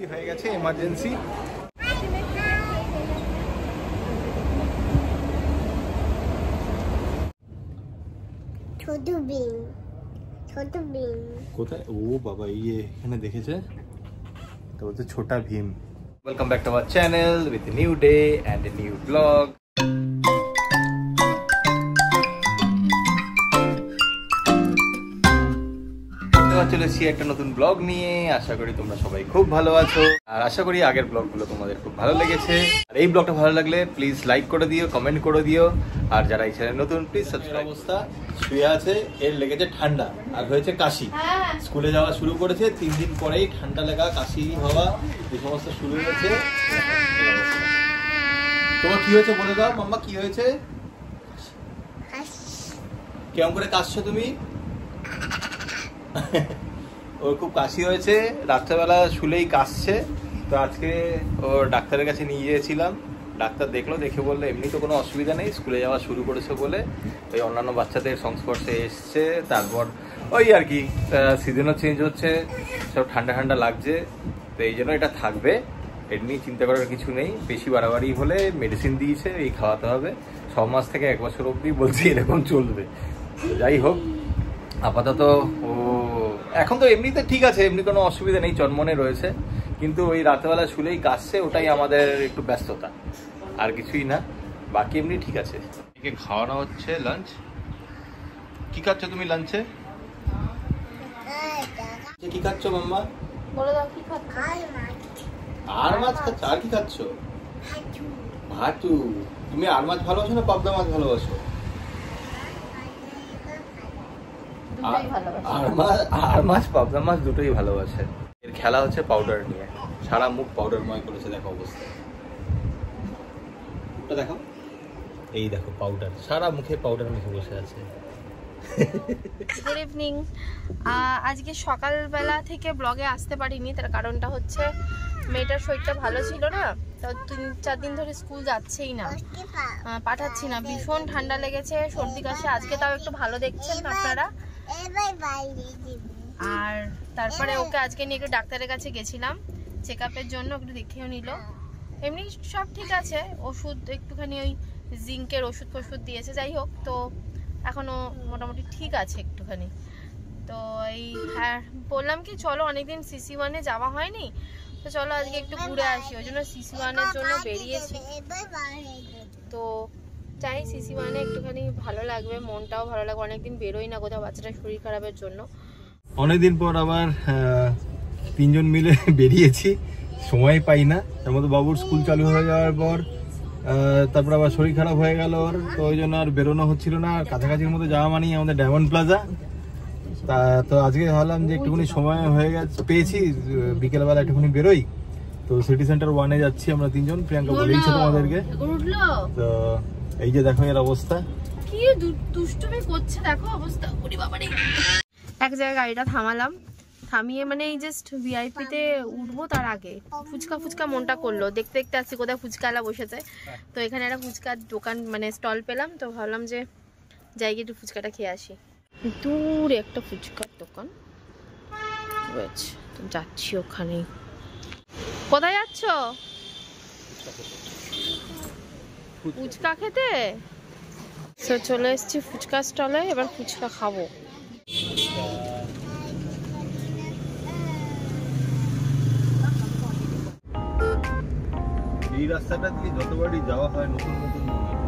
Emergency হয়ে গেছে, emergency. কোথায়? ও বাবা, এখানে দেখেছে তো, বলতে Chhota Bheem. Welcome back to our channel with a new day and a new vlog. চলে এসেছি একটা নতুন ব্লগ নিয়ে। আশা করি তোমরা সবাই খুব ভালো আছো, আর আশা করি আগের ব্লগগুলো তোমাদের খুব ভালো লেগেছে। আর এই ব্লগটা ভালো লাগলে প্লিজ লাইক করে দিও, কমেন্ট করে দিও, আর যারা এই চ্যানেল নতুন প্লিজ সাবস্ক্রাইব। অবস্থা শুয়ে আছে, এর লেগেছে ঠান্ডা আর হয়েছে কাশি। স্কুলে যাওয়া শুরু করেছে, 3 দিন পরেই ঠান্ডা লাগা, কাশি হওয়া, এই সমস্ত শুরু হয়েছে। তোমার কি হয়েছে বলে দাও মাম্মা, কি হয়েছে? কেমন করে কাশছো তুমি? ওর খুব কাশি হয়েছে, রাত্রেবেলা শুলেই কাশছে। তো আজকে ওর ডাক্তারের কাছে নিয়ে গিয়েছিলাম। ডাক্তার দেখলো, দেখে বললো এমনি তো কোনো অসুবিধা নেই, স্কুলে যাওয়া শুরু করেছে বলে ওই অন্যান্য বাচ্চাদের সংস্পর্শে এসছে। তারপর ওই আর কি সিজনও চেঞ্জ হচ্ছে, সব ঠান্ডা ঠান্ডা লাগছে, তো এই জন্য এটা থাকবে। এটা নিয়ে চিন্তা করার কিছু নেই। বেশি বাড়াবাড়ি হলে মেডিসিন দিয়েছে, এই খাওয়াতে হবে 6 মাস থেকে 1 বছর অবধি, বলছি এরকম চলবে। যাই হোক, আপাতত ও এখন তো এমনিতে ঠিক আছে, এমনি কোনো অসুবিধা নেই, চনমনে রয়েছে। কিন্তু ওই রাতেবেলা শুলেই কাশছে, ওটাই আমাদের একটু ব্যস্ততা, আর কিছুই না। বাকি এমনি ঠিক আছে। একে খাওয়ানো হচ্ছে লাঞ্চ। কি খাচ্ছ তুমি লাঞ্চে? কি খাচ্ছ মাম্মা? বলে দাও কি খাচ্ছ? আর মাছ খাচ্ছ? আর কি খাচ্ছ? ভাতু। তুমি আর মাছ ভালোবাসো না পাবদা মাছ ভালোবাসো? আর মাছ পাবদা মাছ দুটোই ভালোবাসে। এর খেলা হচ্ছে পাউডার নিয়ে, সারা মুখ পাউডারময় করেছে, দেখো অবস্থা। ওটা দেখো, এই দেখো পাউডার, সারা মুখে পাউডার মেখে বসে আছে। Good evening. আজকে সকালবেলা থেকে ব্লগে আসতে পারিনি, তার কারণটা হচ্ছে মেয়েটার শরীরটা ভালো ছিল না, তো 3-4 দিন ধরে স্কুল যাচ্ছেই না, পাঠাচ্ছি না। ভীষণ ঠান্ডা লেগেছে, সর্দি কাশি। আজকে তাও একটু ভালো দেখছেন আপনারা। আর তারপরে ওকে আজকে নিয়ে একটু ডাক্তারের কাছে গেছিলাম চেক আপের জন্য, একটু দেখেও নিল। এমনি সব ঠিক আছে, ওষুধ একটুখানি ওই জিঙ্কের ওষুধ ফষুধ দিয়েছে। যাই হোক, তো এখনও মোটামুটি ঠিক আছে একটুখানি। তো এই হ্যাঁ বললাম কি চলো, অনেকদিন CC1-এ যাওয়া হয়নি, তো চলো আজকে একটু ঘুরে আসি। ওই জন্য CC1-এর জন্য বেরিয়েছি। তো চাই CC1-এ একটুখানি ভালো লাগবে, মনটাও ভালো লাগবে। অনেকদিন বেরোই না কোথাও বাচ্চাটার শরীর খারাপের জন্য। অনেকদিন পর আবার 3 জন মিলে বেরিয়েছি, সময় পাই না। তার মধ্যে বাবুর স্কুল চালু হয়ে যাওয়ার পর তারপর আবার শরীর খারাপ হয়ে গেল ওর, তো ওই জন্য আর বেরোনো হচ্ছিল না। কাছাকাছির মধ্যে যাওয়া মানেই আমাদের ডায়মন্ড প্লাজা। তা তো আজকে ভাবলাম যে একটুখানি সময় হয়ে গেছে, পেয়েছি, বিকেলবেলা একটুখানি বেরোই। তো সিটি সেন্টার 1-এ যাচ্ছি আমরা 3 জন, প্রিয়াঙ্কা বলেইছে তোমাদেরকে। তো এই যে দেখো এর অবস্থা, কি দুষ্টুমি করছে, দেখো অবস্থা। ওরে বাবারে, এক জায়গায় গাড়িটা থামালাম, থামিয়ে মানে এই জাস্ট ভিআইপিতে উঠবো তার আগে ফুচকা ফুচকা মনটা করলো। দেখতে দেখতে আসছি কোথায় ফুচকাওয়ালা বসেছে, তো এখানে একটা ফুচকার দোকান মানে স্টল পেলাম, তো ভাবলাম যে যাই গিয়ে একটু ফুচকাটা খেয়ে আসি। দূরে একটা ফুচকার দোকান রয়েছে, তো যাচ্ছি ওখানে। কোথায় যাচ্ছ? ফুচকা খেতে। তো চলে এসেছি ফুচকা স্টলে, এবার ফুচকা খাবো। এই রাস্তাটা দিয়ে যতবারই যাওয়া হয় নতুন নতুন মনে হয়।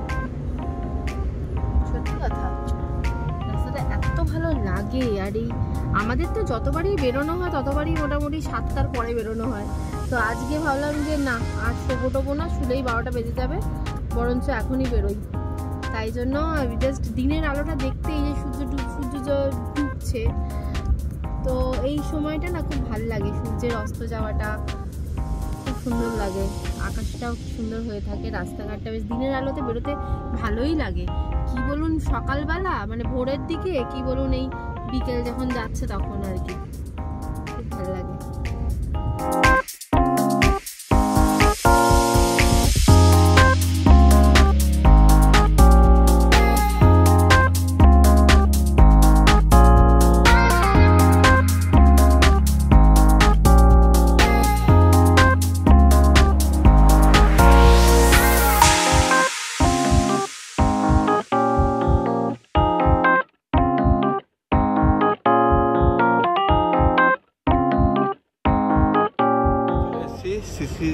সত্যি কথা, রাস্তাটা এত ভালো লাগে। আর এই আমাদের তো যতবারই বেরোনো হয় ততবারই মোটামুটি 7টার পরে বেরোনো হয়। তো আজকে ভাবলাম যে না, আর শোবো না, শুলেই 12টা বেজে যাবে, বরঞ্চ এখনই বেরোই। তাই জন্য জাস্ট দিনের আলোটা দেখতে, এই যে সূর্য ডুবছে, তো এই সময়টা না খুব ভালো লাগে। সূর্যের অস্ত যাওয়াটা খুব সুন্দর লাগে, আকাশটাও সুন্দর হয়ে থাকে, রাস্তাঘাটটা বেশ দিনের আলোতে বেরোতে ভালোই লাগে। কি বলুন, সকালবেলা মানে ভোরের দিকে, কি বলুন এই বিকেল যখন যাচ্ছে তখন আর কি খুব ভালো লাগে।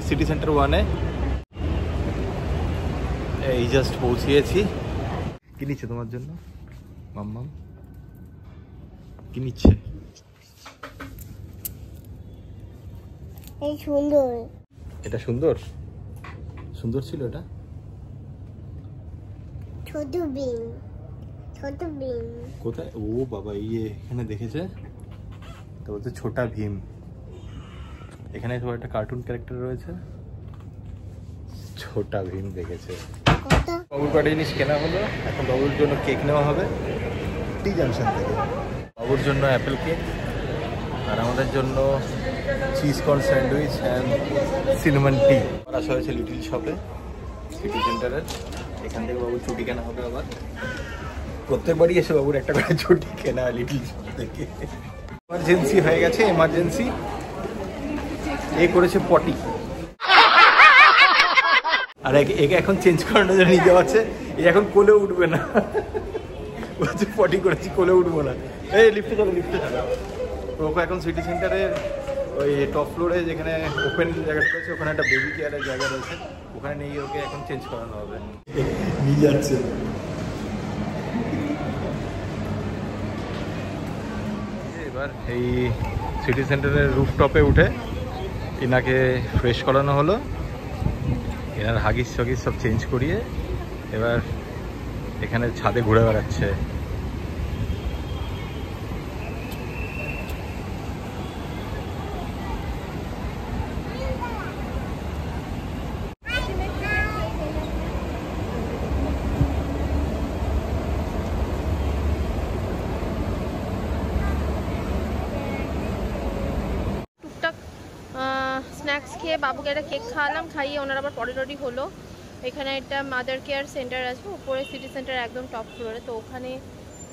সিটি সেন্টার 1-এ। এই জাস্ট পৌঁছিয়েছি। কি নিচ্ছে তোমার জন্য মাম্মাম? কি নিচ্ছে? এই সুন্দর। এটা সুন্দর, সুন্দর ছিল এটা। ছোট বিন, ছোট বিন কোথায়? ও বাবা, এখানে দেখেছে তো, বলছে ছোটা ভীম। এখানে তো একটা কার্টুন ক্যারেক্টার রয়েছে, ছোটা ভীম দেখেছে। বাবুর কটা জিনিস কেনা হলো, এখন বাবুর জন্য কেক নেওয়া হবে টি জাংশন থেকে। বাবুর জন্য অ্যাপেল কেক, আর আমাদের জন্য cheese corn sandwich and cinnamon টি। আসা হয়েছে লিটিল শপে সিটি সেন্টারের। এখান থেকে বাবুর ছুটি কেনা হবে। আবার প্রত্যেকবারই এসে বাবুর একটা করে ছুটি কেনা লিটিল শপ থেকে। এমার্জেন্সি হয়ে গেছে, এমার্জেন্সি। এ করেছে পটি, আর একে এখন চেঞ্জ করানোর জন্য নিয়ে যাওয়া আছে। এই এখন কোলে উঠবে না, বলছে পটি করেছি কোলে উঠবো না। এই লিফটে চলো, লিফটে চলো। ওকে এখন সিটি সেন্টারের ওই টপ ফ্লোরে যেখানে ওপেন জায়গাটা রয়েছে, ওখানে একটা বেবি কেয়ারের জায়গা রয়েছে, ওখানে নিয়ে ওকে এখন চেঞ্জ করানো হবে। নিয়ে যাচ্ছে। এবার এই সিটি সেন্টারের রুফটপে উঠে এনাকে ফ্রেশ করানো হলো। এনার হাগিস হাগিস সব চেঞ্জ করিয়ে এবার এখানে ছাদে ঘুরে বেড়াচ্ছে। স্ন্যাক্স খেয়ে বাবুকে একটা কেক খাওয়ালাম, খাইয়ে ওনার আবার পরে রেডি হলো। এখানে একটা মাদার কেয়ার সেন্টার আছে উপরে সিটি সেন্টার একদম টপ ফ্লোরে, তো ওখানে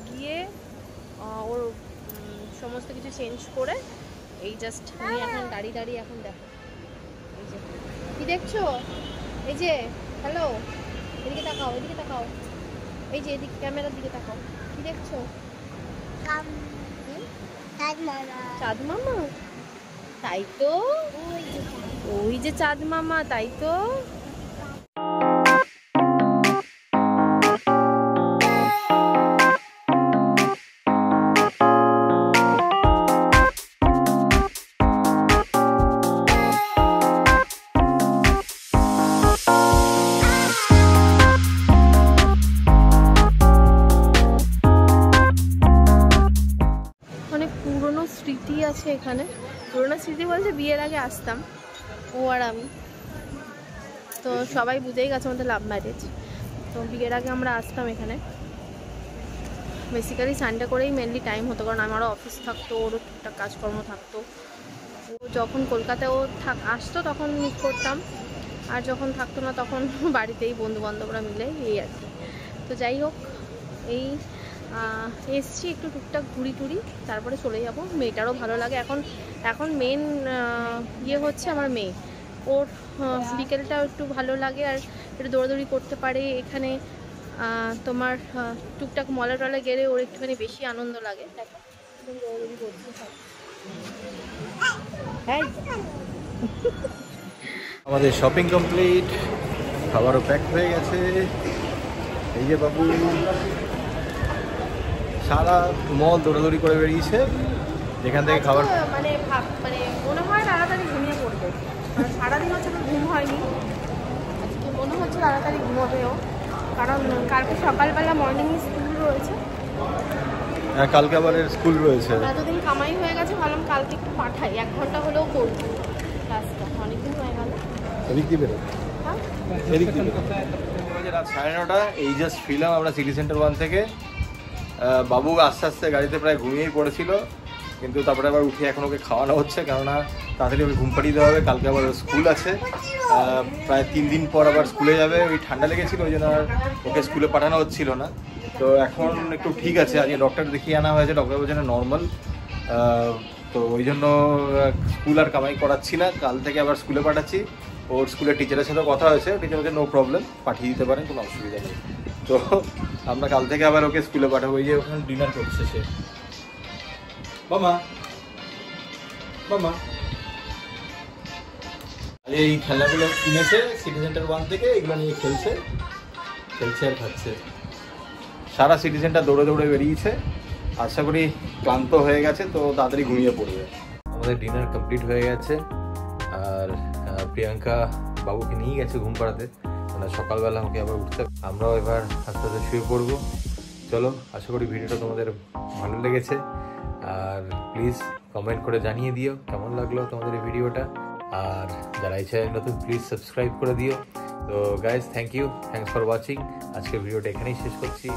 গিয়ে ওর সমস্ত কিছু চেঞ্জ করে এই জাস্ট আমি এখন দাঁড়িয়ে এখন দেখো এই যে কি দেখছো, এই যে হ্যালো এদিকে তাকাও, এদিকে তাকাও, এই যে এদিকে ক্যামেরার দিকে তাকাও, কি দেখছো? চাঁদ মামা, তাই তো, ওই যে চাঁদ মামা, তাই তো। অনেক পুরনো স্মৃতি আছে এখানে। পুরোনো স্মৃতি বলছে বিয়ের আগে আসতাম ও আর আমি, তো সবাই বুঝেই গেছে আমাদের লাভ ম্যারেজ। তো বিয়ের আগে আমরা আসতাম এখানে, বেসিক্যালি সানডে করেই মেনলি টাইম হতো, কারণ আমারও অফিস থাকতো, ওরও টুকটাক কাজকর্ম থাকতো। ও যখন কলকাতায় আসতো তখন মিট করতাম, আর যখন থাকতো না তখন বাড়িতেই বন্ধুবান্ধবরা মিলে এই আর কি। তো যাই হোক, এই এসছি একটু টুকটাক ঘুরি টুরি, তারপরে চলে যাব। মেয়েটারও ভালো লাগে এখন মেন ইয়ে হচ্ছে আমার মেয়ে, ওর বিকেলটাও একটু ভালো লাগে আর একটু দৌড়াদৌড়ি করতে পারে এখানে। তোমার টুকটাক মলে টলে গেলে ওর একটুখানি বেশি আনন্দ লাগে। দেখো দৌড়াদৌড়ি করছে। আমাদের শপিং কমপ্লিট, খাবারও প্যাক হয়ে গেছে। এই যে বাবু সারা মল দৌড়াদৌড়ি করে বেরিয়েছে, যেখান থেকে খাবার মানে মনে হয় তাড়াতাড়ি ঘুমিয়ে পড়বে, সারাদিন হচ্ছে ঘুম হয়নি, আজকে মনে হচ্ছে তাড়াতাড়ি ঘুমাবেও, কারণ কালকে সকালবেলা মর্নিং স্কুল রয়েছে। হ্যাঁ, কালকে আবার স্কুল রয়েছে। এতদিন কামাই হয়ে গেছে, ভাবলাম কালকে একটু পাঠাই, 1 ঘন্টা হলেও করবো ক্লাসটা, অনেকদিন হয়ে গেল। এদিক দিয়ে বেরো, এদিক দিয়ে রাত 9:30। এই জাস্ট ফিরলাম আমরা সিটি সেন্টার 1 থেকে। বাবু আস্তে আস্তে গাড়িতে প্রায় ঘুমিয়েই পড়েছিল, কিন্তু তারপরে আবার উঠে এখন ওকে খাওয়ানো হচ্ছে, কেননা তাড়াতাড়ি ওকে ঘুম পাড়িয়ে দেওয়া হবে। কালকে আবার স্কুল আছে, প্রায় 3 দিন পর আবার স্কুলে যাবে। ওই ঠান্ডা লেগেছিল, ওই জন্য আর ওকে স্কুলে পাঠানো হচ্ছিল না। তো এখন একটু ঠিক আছে, আজকে ডক্টর দেখিয়ে আনা হয়েছে, ডক্টর বলছে নর্মাল। তো ওই জন্য স্কুল আর কামাই করাচ্ছি না, কাল থেকে আবার স্কুলে পাঠাচ্ছি। ওর স্কুলের টিচারের সাথে কথা হয়েছে, টিচার বলছে নো প্রবলেম, পাঠিয়ে দিতে পারেন, কোনো অসুবিধা নেই। তো আমরা কাল থেকে আবার ওকে স্কুলে পাঠাবো। এই যে ওখানে ডিনার করছে সে। মামা মামা এই খেলনাগুলো কিনেছে সিটি সেন্টার 1 থেকে, এগুলো নিয়ে খেলছে আর খাচ্ছে। সারা সিটি সেন্টার দৌড়ে দৌড়ে বেরিয়েছে, আশা করি ক্লান্ত হয়ে গেছে তো তাড়াতাড়ি ঘুমিয়ে পড়বে। আমাদের ডিনার কমপ্লিট হয়ে গেছে, আর প্রিয়াঙ্কা বাবুকে নিয়ে গেছে ঘুম পাড়াতে, মানে সকালবেলা আমাকে আবার উঠতে। আমরাও এবার আস্তে আস্তে শুয়ে পড়বো। চলো, আশা করি ভিডিওটা তোমাদের ভালো লেগেছে, আর প্লিজ কমেন্ট করে জানিয়ে দিও কেমন লাগলো তোমাদের এই ভিডিওটা। আর যারা এই চ্যানেল নতুন প্লিজ সাবস্ক্রাইব করে দিও। তো গাইজ, থ্যাংকস ফর ওয়াচিং। আজকের ভিডিওটা এখানেই শেষ করছি।